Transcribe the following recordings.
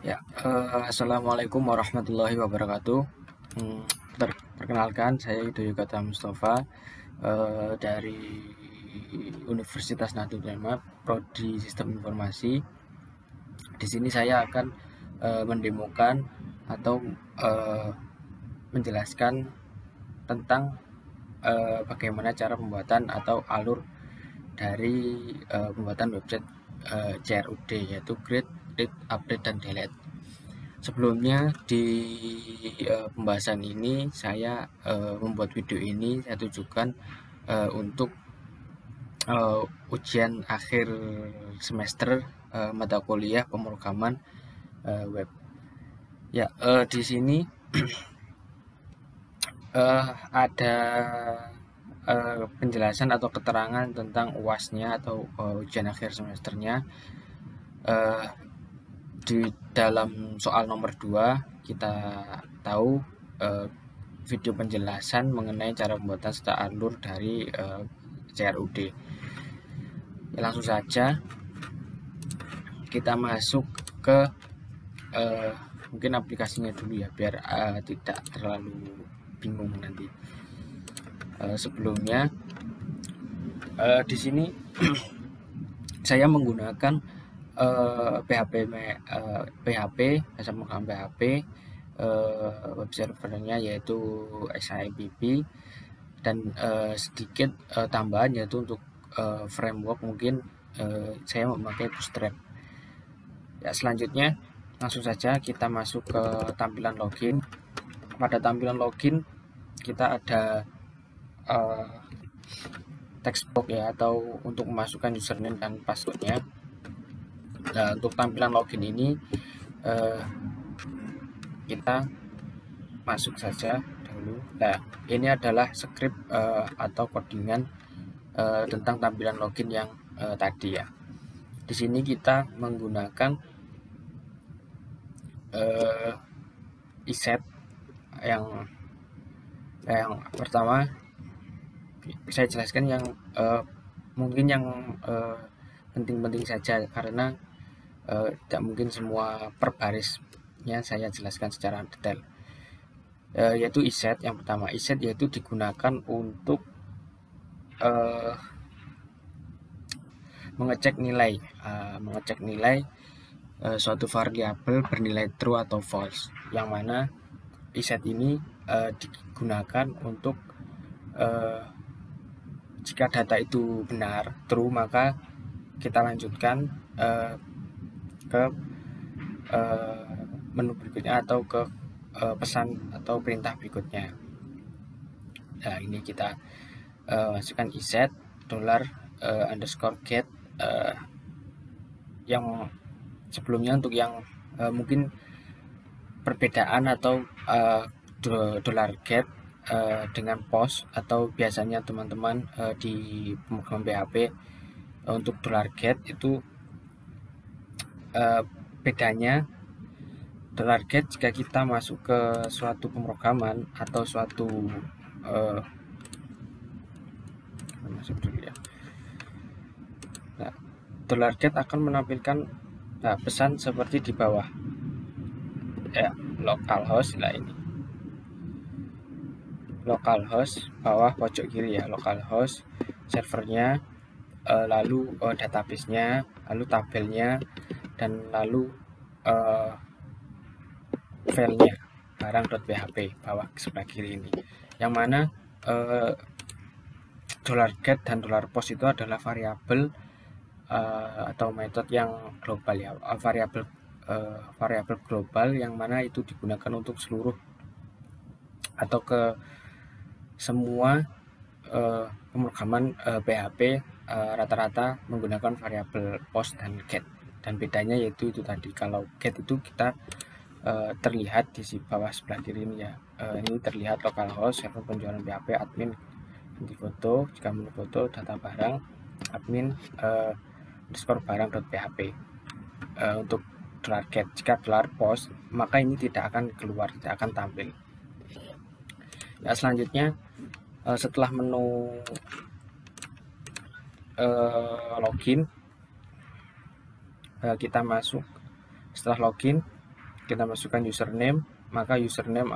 Ya, assalamualaikum warahmatullahi wabarakatuh. Hmm, Perkenalkan, saya Hidayat Mustafa dari Universitas Nahdlatul Ulama, Prodi Sistem Informasi. Di sini saya akan mendemokan atau eh, menjelaskan tentang bagaimana cara pembuatan atau alur dari pembuatan website CRUD, yaitu Create, Read, Update, dan Delete. Sebelumnya di pembahasan ini saya membuat video ini saya tujukan untuk ujian akhir semester mata kuliah pemrograman web. Ya, di sini ada penjelasan atau keterangan tentang UAS-nya atau ujian akhir semesternya. Eh, di dalam soal nomor 2 kita tahu eh, video penjelasan mengenai cara pembuatan serta alur dari CRUD. Ya, langsung saja kita masuk ke eh, mungkin aplikasinya dulu ya, biar tidak terlalu bingung nanti. Sebelumnya di sini saya menggunakan PHP bahasa pemrograman PHP, web servernya yaitu SIPP, dan sedikit tambahan yaitu untuk framework mungkin saya memakai Bootstrap. Ya, selanjutnya langsung saja kita masuk ke tampilan login. Pada tampilan login kita ada text box ya, atau untuk memasukkan username dan passwordnya. Nah, untuk tampilan login ini kita masuk saja dulu. Nah, ini adalah script atau codingan tentang tampilan login yang tadi ya. Di sini kita menggunakan iset yang pertama. Saya jelaskan yang mungkin yang penting-penting saja, karena tidak mungkin semua per barisnya saya jelaskan secara detail. Yaitu iset. Yang pertama, iset yaitu digunakan untuk mengecek nilai suatu variabel bernilai true atau false, yang mana iset ini digunakan untuk jika data itu benar true, maka kita lanjutkan ke menu berikutnya atau ke pesan atau perintah berikutnya. Nah, ini kita masukkan iset $_get yang sebelumnya. Untuk yang mungkin perbedaan atau $get dengan post, atau biasanya teman-teman di pemrograman PHP untuk $get itu bedanya. $get jika kita masuk ke suatu pemrograman atau suatu masuk dulu ya. Nah, $get akan menampilkan pesan seperti di bawah ya, localhost. Nah, ini localhost bawah pojok kiri ya, localhost servernya, lalu database-nya, lalu tabelnya, dan lalu filenya barang.php bawah sebelah kiri ini, yang mana $get dan $post itu adalah variabel atau metode yang global ya, variabel global, yang mana itu digunakan untuk seluruh atau ke semua pemrograman PHP rata-rata menggunakan variabel post dan get. Dan bedanya yaitu itu tadi, kalau get itu kita terlihat di bawah sebelah kiri ini ya. Ini terlihat localhost server penjualan PHP admin di foto, jika menu foto data barang admin underscore barang.php. Untuk $get, jika $post maka ini tidak akan keluar, tidak akan tampil. Ya, selanjutnya setelah menu login, kita masuk. Setelah login kita masukkan username, maka username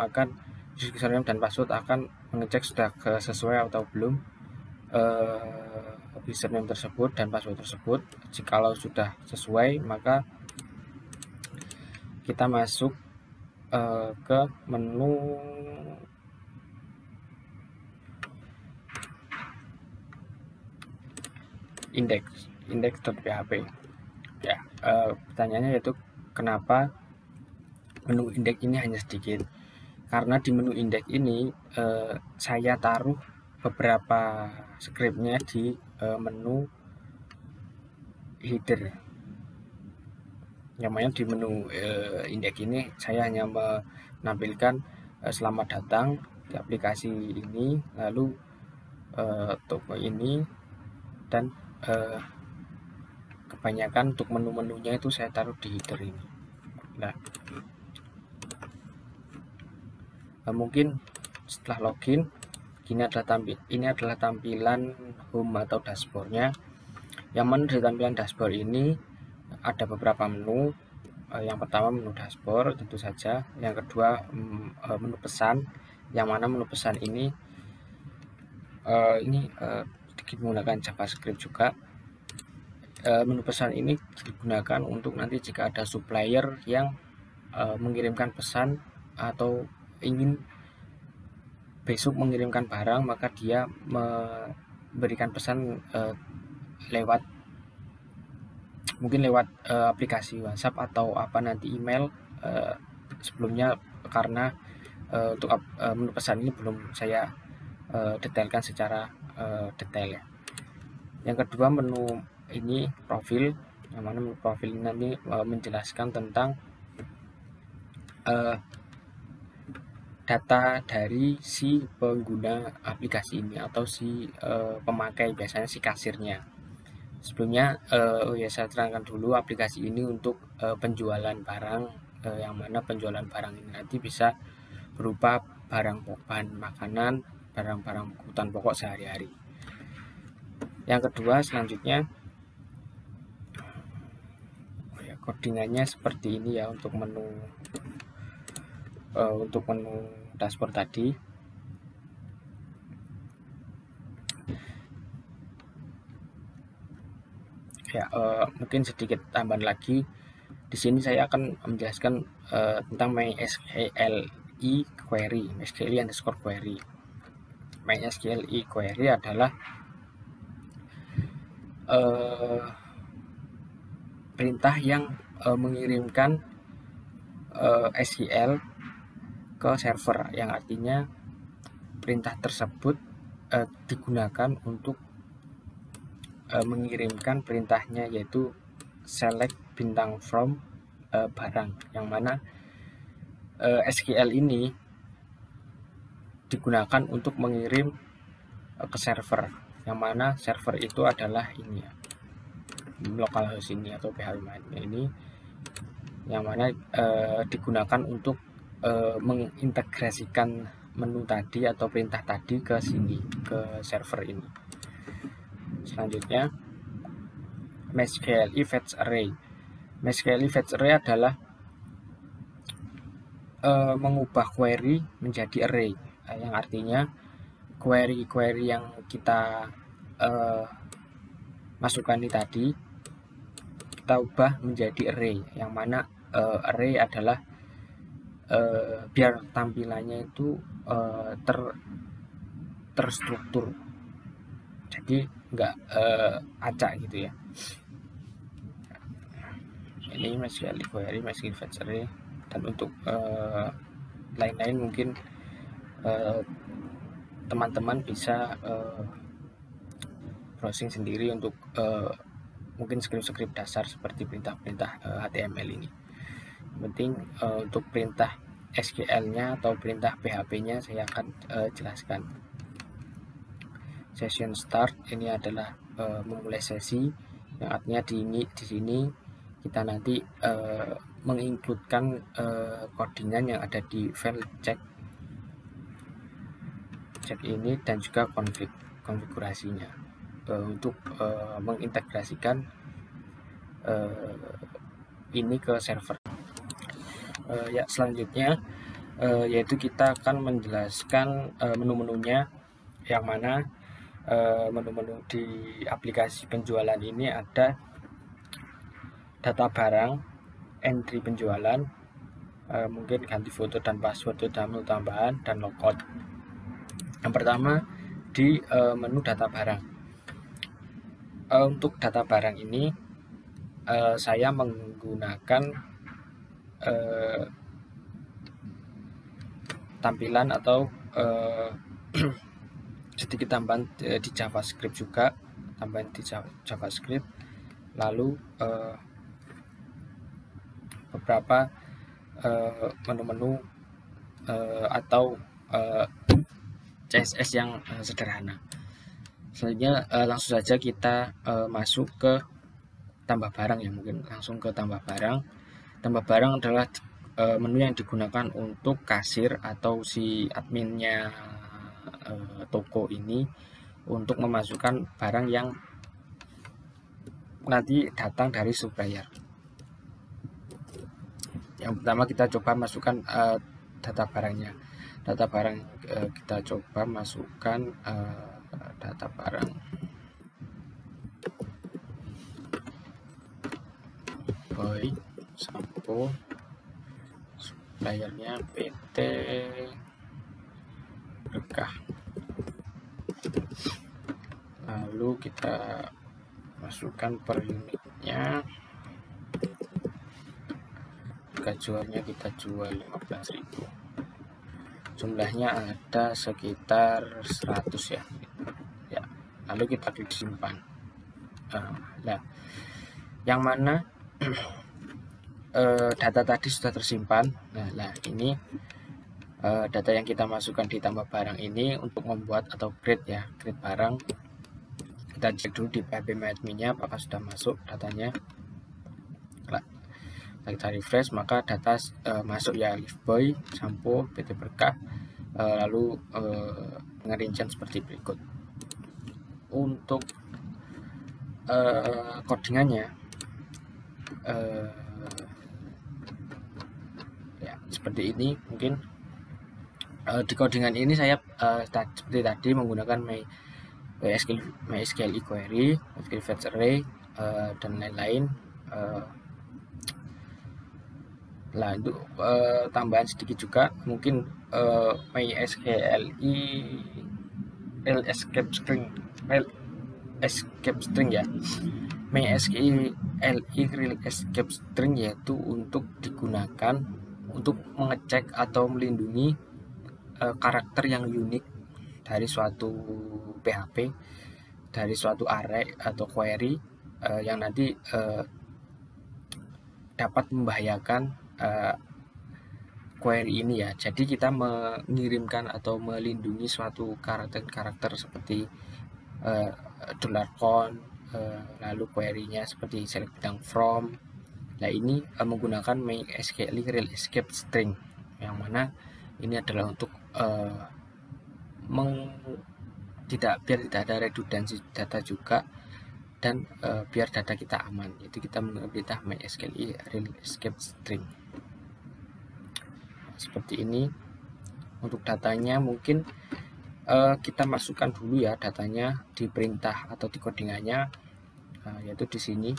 dan password akan mengecek sudah sesuai atau belum username tersebut dan password tersebut. Jikalau sudah sesuai, maka kita masuk ke menu index.php. Ya, pertanyaannya yaitu kenapa menu index ini hanya sedikit? Karena di menu index ini saya taruh beberapa scriptnya di menu header. Yang mana di menu index ini saya hanya menampilkan selamat datang di aplikasi ini, lalu toko ini, dan kebanyakan untuk menu-menunya itu saya taruh di header ini. Nah, mungkin setelah login, ini adalah tampilan home atau dashboardnya. Yang mana di tampilan dashboard ini ada beberapa menu. Yang pertama menu dashboard tentu saja. Yang kedua menu pesan. Yang mana menu pesan ini sedikit menggunakan JavaScript juga. Menu pesan ini digunakan untuk nanti jika ada supplier yang mengirimkan pesan atau ingin besok mengirimkan barang, maka dia memberikan pesan mungkin lewat aplikasi WhatsApp atau nanti email sebelumnya, karena untuk menu pesan ini belum saya detailkan secara detail ya. Yang kedua menu ini profil, yang mana menu profil ini nanti menjelaskan tentang data dari si pengguna aplikasi ini atau si pemakai, biasanya si kasirnya. Sebelumnya saya terangkan dulu aplikasi ini untuk penjualan barang, yang mana penjualan barang ini nanti bisa berupa bahan makanan, barang-barang kebutuhan pokok sehari-hari. Yang kedua selanjutnya codingannya seperti ini ya untuk menu dashboard tadi. Ya, mungkin sedikit tambahan lagi. Di sini saya akan menjelaskan tentang MySQLi query, MySQLi_query. MySQLi query adalah perintah yang mengirimkan SQL ke server, yang artinya perintah tersebut digunakan untuk mengirimkan perintahnya, yaitu select bintang from barang, yang mana SQL ini digunakan untuk mengirim ke server, yang mana server itu adalah ini ya, localhost ini atau PHP ini, yang mana digunakan untuk mengintegrasikan menu tadi atau perintah tadi ke sini, ke server ini. Selanjutnya MySQLi fetch array. MySQLi fetch array adalah mengubah query menjadi array, yang artinya query yang kita masukkan ini tadi kita ubah menjadi array, yang mana array adalah biar tampilannya itu terstruktur, jadi enggak acak gitu ya. Ini MySQLi query, MySQLi fetch array, dan untuk lain-lain mungkin teman-teman bisa browsing sendiri untuk mungkin script dasar seperti perintah-perintah HTML ini. Yang penting untuk perintah SQL-nya atau perintah PHP-nya saya akan jelaskan. Session start ini adalah memulai sesi, yang artinya di sini kita nanti mengincludekan codingan yang ada di file check ini dan juga konfigurasinya untuk mengintegrasikan ini ke server. Ya, selanjutnya yaitu kita akan menjelaskan menu-menunya, yang mana menu-menu di aplikasi penjualan ini ada data barang, entry penjualan, mungkin ganti foto dan password, menu tambahan, dan logout. Yang pertama di menu data barang. Untuk data barang ini saya menggunakan tampilan atau sedikit tambahan di JavaScript juga, tambahan di JavaScript, lalu beberapa menu-menu atau CSS yang sederhana. Selanjutnya langsung saja kita masuk ke tambah barang ya, mungkin langsung ke tambah barang. Tambah barang adalah menu yang digunakan untuk kasir atau si adminnya toko ini untuk memasukkan barang yang nanti datang dari supplier. Yang pertama kita coba masukkan data barangnya. Data barang kita coba masukkan data barang. Boy, sampo, suppliernya PT Berkah. Lalu kita masukkan per unitnya. Harga jualnya kita jual 15.000. Jumlahnya ada sekitar 100 ya. Lalu kita klik simpan. Nah, yang mana data tadi sudah tersimpan. Nah, ini data yang kita masukkan di tambah barang ini untuk membuat atau create ya, create barang. Kita cek dulu di PHP adminnya apakah sudah masuk datanya. Kita refresh, maka data masuk ya, Liftboy, sampo, PT Berkah, lalu dengan rincian seperti berikut. Untuk codingannya ya seperti ini. Mungkin di codingan ini saya seperti tadi menggunakan MySQL query, MySQL fetch array, dan lain-lain. Nah, untuk tambahan sedikit juga, mungkin MySQL real escape string ya. MySQL real escape string yaitu untuk digunakan untuk mengecek atau melindungi karakter yang unik dari suatu PHP, dari suatu array atau query yang nanti dapat membahayakan query ini ya. Jadi kita mengirimkan atau melindungi suatu karakter seperti $count, lalu query-nya seperti select bidang from. Nah, ini menggunakan MySQL real escape string, yang mana ini adalah untuk biar tidak ada redundansi data juga, dan biar data kita aman. Itu kita menggunakan MySQL real escape string. Seperti ini. Untuk datanya mungkin kita masukkan dulu ya datanya di perintah atau di codingannya, yaitu di sini.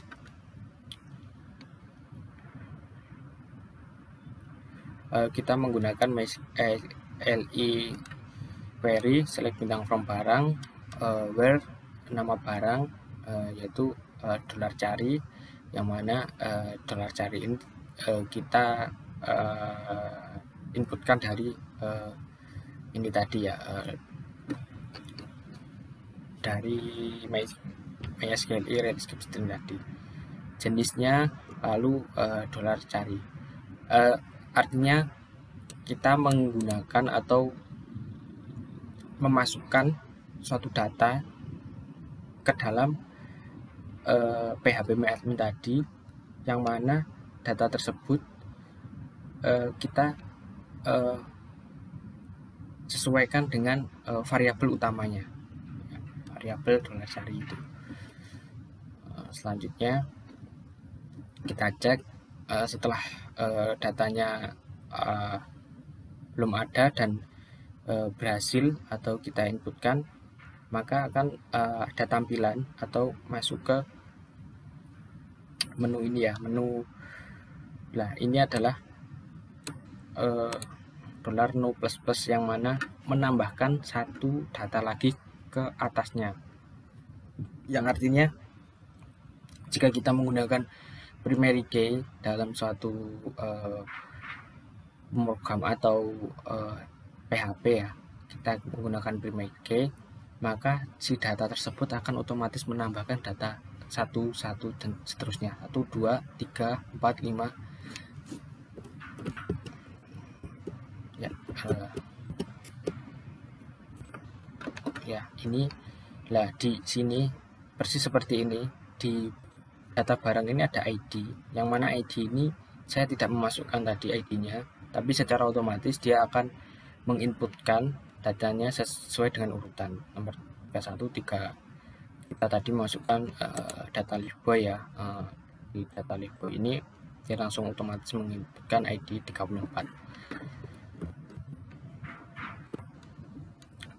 Kita menggunakan MySQL query select bintang from barang, where nama barang yaitu $cari, yang mana $cari ini kita inputkan dari ini tadi ya, dari MySQL real escape string tadi. Jenisnya lalu $cari, artinya kita menggunakan atau memasukkan suatu data ke dalam PHP admin tadi, yang mana data tersebut kita sesuaikan dengan variabel utamanya, variabel $cari itu. Selanjutnya kita cek setelah datanya belum ada dan berhasil atau kita inputkan, maka akan ada tampilan atau masuk ke menu ini ya, menu. Nah, ini adalah $no++ yang mana menambahkan satu data lagi ke atasnya, yang artinya jika kita menggunakan primary key dalam suatu program atau PHP ya, kita menggunakan primary key, maka si data tersebut akan otomatis menambahkan data 1 dan seterusnya, 1 2 3 4 5 ya. Ya, ini lah di sini persis seperti ini. Di data barang ini ada ID, yang mana ID ini saya tidak memasukkan tadi ID-nya, tapi secara otomatis dia akan menginputkan datanya sesuai dengan urutan nomor 1 3. Kita tadi masukkan data lifeboy ya, di data lifeboy ini dia langsung otomatis menginputkan ID 34.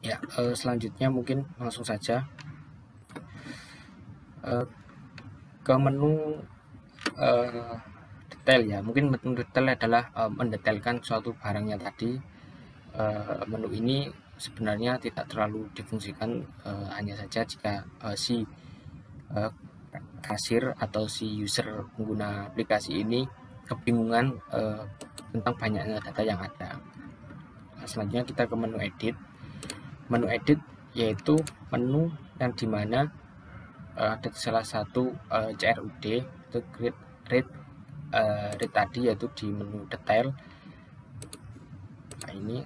Ya, selanjutnya mungkin langsung saja ke menu detail ya. Mungkin menu detail adalah mendetailkan suatu barangnya tadi. Menu ini sebenarnya tidak terlalu difungsikan, hanya saja jika si kasir atau si user pengguna aplikasi ini kebingungan tentang banyaknya data yang ada. Nah, selanjutnya kita ke menu edit. Menu edit yaitu menu yang dimana ada salah satu CRUD itu read tadi, yaitu di menu detail. Nah, ini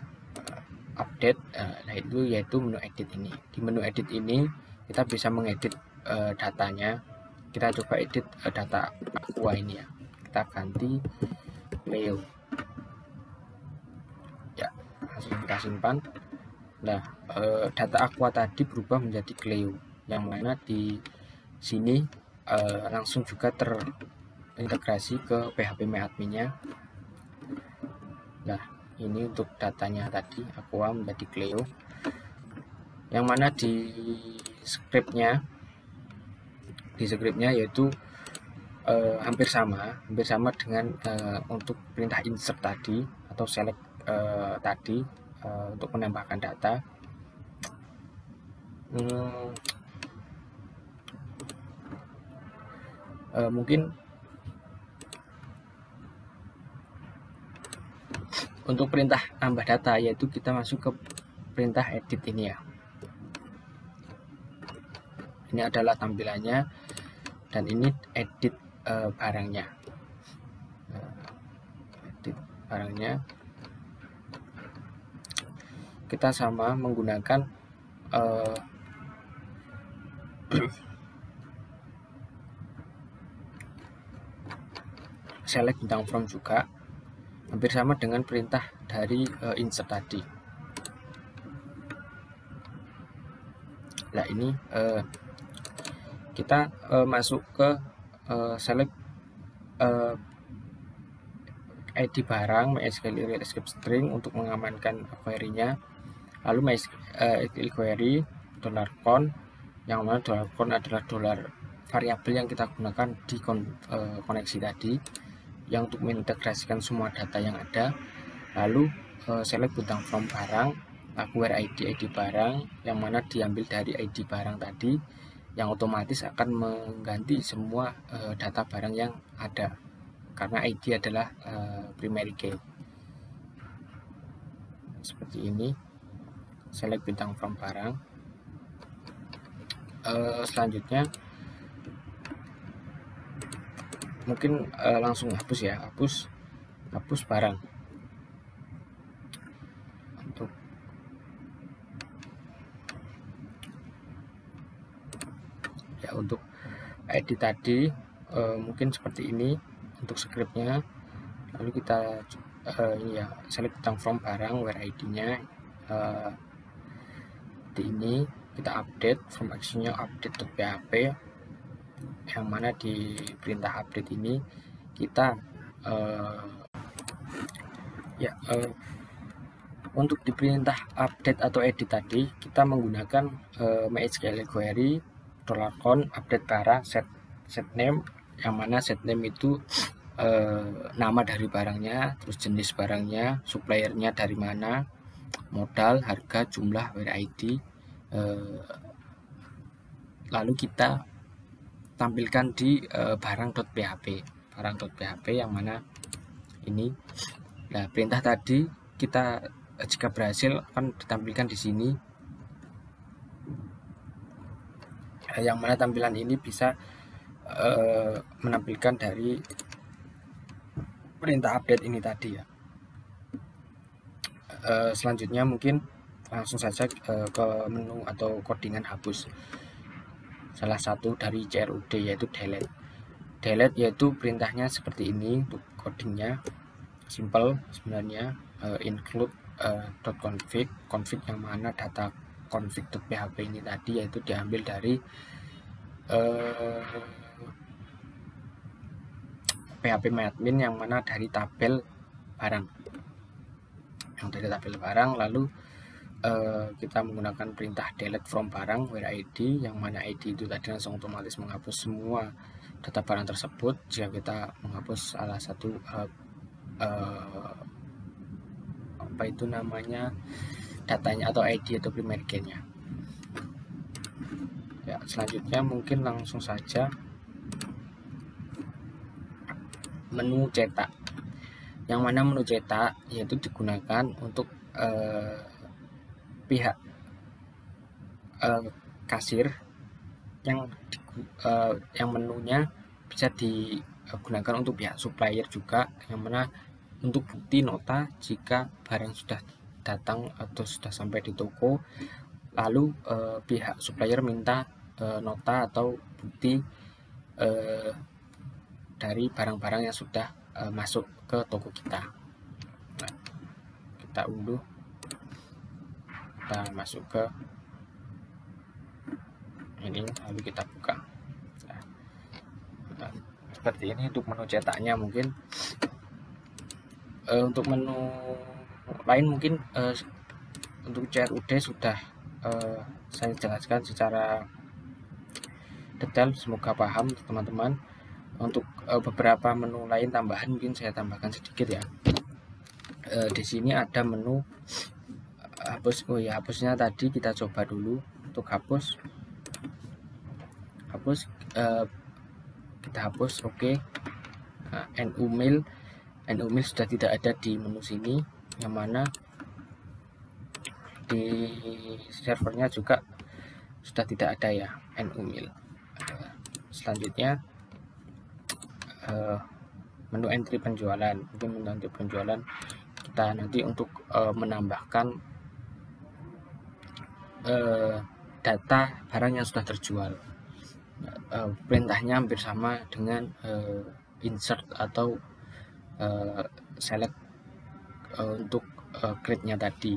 update, nah itu yaitu menu edit ini. Di menu edit ini kita bisa mengedit datanya. Kita coba edit data aqua ini ya, kita ganti Leo ya, langsung kita simpan. Nah, data aqua tadi berubah menjadi Cleo, yang mana di sini langsung juga terintegrasi ke PHP MyAdmin-nya. Nah, ini untuk datanya tadi aqua menjadi Cleo, yang mana di scriptnya yaitu hampir sama dengan untuk perintah insert tadi atau select tadi untuk menambahkan data. Mungkin untuk perintah tambah data, yaitu kita masuk ke perintah edit ini ya. Ini adalah tampilannya, dan ini edit barangnya. Edit barangnya kita sama menggunakan select bintang from juga, hampir sama dengan perintah dari insert tadi. Nah, ini kita masuk ke select ID barang MySQL escape string untuk mengamankan query-nya. Lalu MySQL query $con, yang mana $con adalah variabel yang kita gunakan di koneksi tadi, yang untuk mengintegrasikan semua data yang ada. Lalu select bintang from barang, where ID barang, yang mana diambil dari ID barang tadi, yang otomatis akan mengganti semua data barang yang ada, karena ID adalah primary key. Seperti ini, select bintang from barang. Selanjutnya mungkin langsung hapus ya, hapus barang. Untuk edit tadi mungkin seperti ini untuk scriptnya. Lalu kita ini ya, select bintang from barang, where ID-nya di ini kita update from action-nya update.php, yang mana di perintah update ini kita Ya, untuk di perintah update atau edit tadi kita menggunakan MySQL query $con update barang set name, yang mana set name itu nama dari barangnya, terus jenis barangnya, suppliernya dari mana, modal, harga, jumlah, where ID. Lalu kita tampilkan di barang.php yang mana ini. Nah, perintah tadi kita jika berhasil akan ditampilkan di sini, yang mana tampilan ini bisa menampilkan dari perintah update ini tadi ya. Selanjutnya mungkin langsung saja ke menu atau codingan hapus. Salah satu dari CRUD yaitu delete. Delete yaitu perintahnya seperti ini untuk codingnya, simple sebenarnya. Include .config yang mana data config.php ini tadi yaitu diambil dari PHP MyAdmin, yang mana dari tabel barang, lalu kita menggunakan perintah delete from barang where ID, yang mana ID itu tadi langsung otomatis menghapus semua data barang tersebut jika kita menghapus salah satu apa itu namanya, datanya atau ID atau primary key-nya. Ya, selanjutnya mungkin langsung saja menu cetak, yang mana menu cetak yaitu digunakan untuk pihak kasir yang menunya bisa digunakan untuk pihak supplier juga, yang mana untuk bukti nota jika barang sudah datang atau sudah sampai di toko, lalu pihak supplier minta nota atau bukti dari barang-barang yang sudah masuk ke toko kita. Nah, kita unduh, kita masuk ke ini, lalu kita buka. Nah, seperti ini untuk menu cetaknya. Mungkin untuk menu lain mungkin untuk CRUD sudah saya jelaskan secara detail, semoga paham teman-teman. Untuk beberapa menu lain tambahan mungkin saya tambahkan sedikit ya. Di sini ada menu hapus. Hapusnya tadi kita coba dulu. Untuk hapus kita hapus, oke. NUmail sudah tidak ada di menu sini, yang mana di servernya juga sudah tidak ada ya NUmail. Selanjutnya menu entry penjualan. Mungkin menu entry penjualan kita nanti untuk menambahkan data barang yang sudah terjual. Perintahnya hampir sama dengan insert atau select untuk create-nya tadi.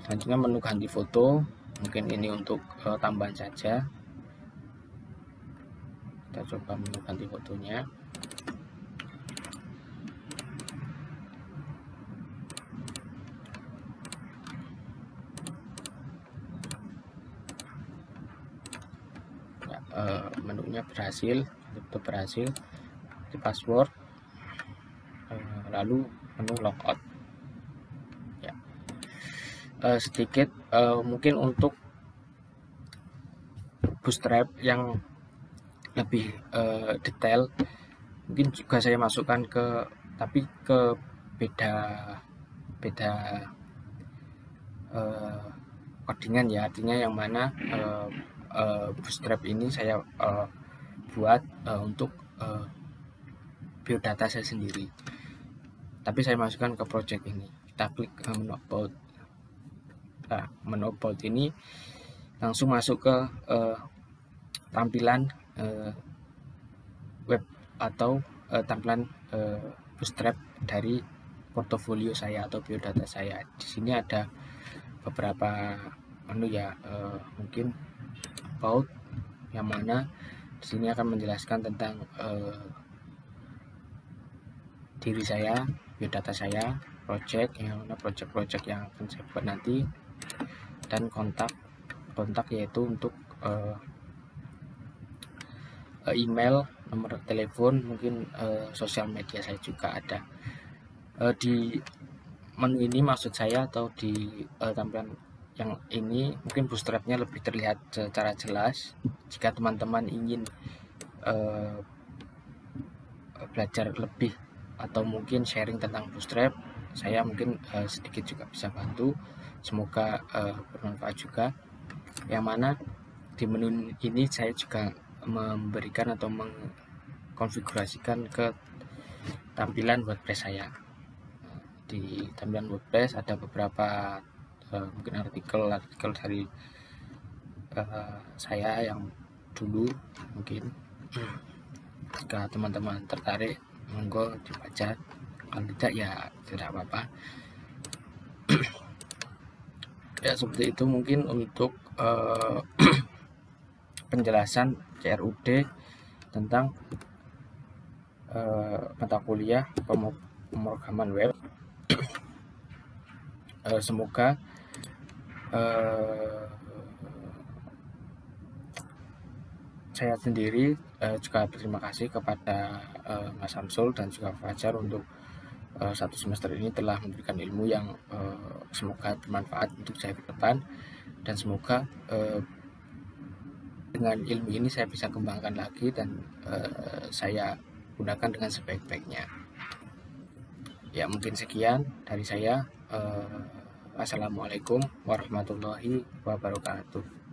Selanjutnya menu ganti foto, mungkin ini untuk tambahan saja. Kita coba menu ganti fotonya. Ya, menunya berhasil, itu berhasil. Di password, lalu menu logout. Ya, sedikit mungkin untuk Bootstrap yang lebih detail mungkin juga saya masukkan tapi ke beda codingan ya, artinya yang mana Bootstrap ini saya buat untuk biodata saya sendiri, tapi saya masukkan ke project ini. Kita klik menu about. Nah, menu about ini langsung masuk ke tampilan web atau tampilan Bootstrap dari portofolio saya atau biodata saya. Di sini ada beberapa menu ya, mungkin about, yang mana di sini akan menjelaskan tentang diri saya, biodata saya, project yang mana project yang akan saya buat nanti, dan kontak yaitu untuk email, nomor telepon, mungkin sosial media saya juga ada. Di menu ini maksud saya, atau di tampilan yang ini mungkin bootstrapnya lebih terlihat secara jelas. Jika teman-teman ingin belajar lebih atau mungkin sharing tentang bootstrap, saya mungkin sedikit juga bisa bantu. Semoga bermanfaat juga. Yang mana di menu ini saya juga memberikan atau mengkonfigurasikan ke tampilan WordPress saya. Di tampilan WordPress ada beberapa mungkin artikel dari saya yang dulu. Mungkin jika teman-teman tertarik, monggo dibaca, kalau tidak ya tidak apa-apa. Ya seperti itu mungkin untuk penjelasan CRUD tentang mata kuliah pemrograman web. Semoga saya sendiri juga berterima kasih kepada Mas Samsul dan juga Fajar untuk satu semester ini telah memberikan ilmu yang semoga bermanfaat untuk saya ke depan, dan semoga dengan ilmu ini saya bisa kembangkan lagi dan saya gunakan dengan sebaik-baiknya. Ya mungkin sekian dari saya. Assalamualaikum warahmatullahi wabarakatuh.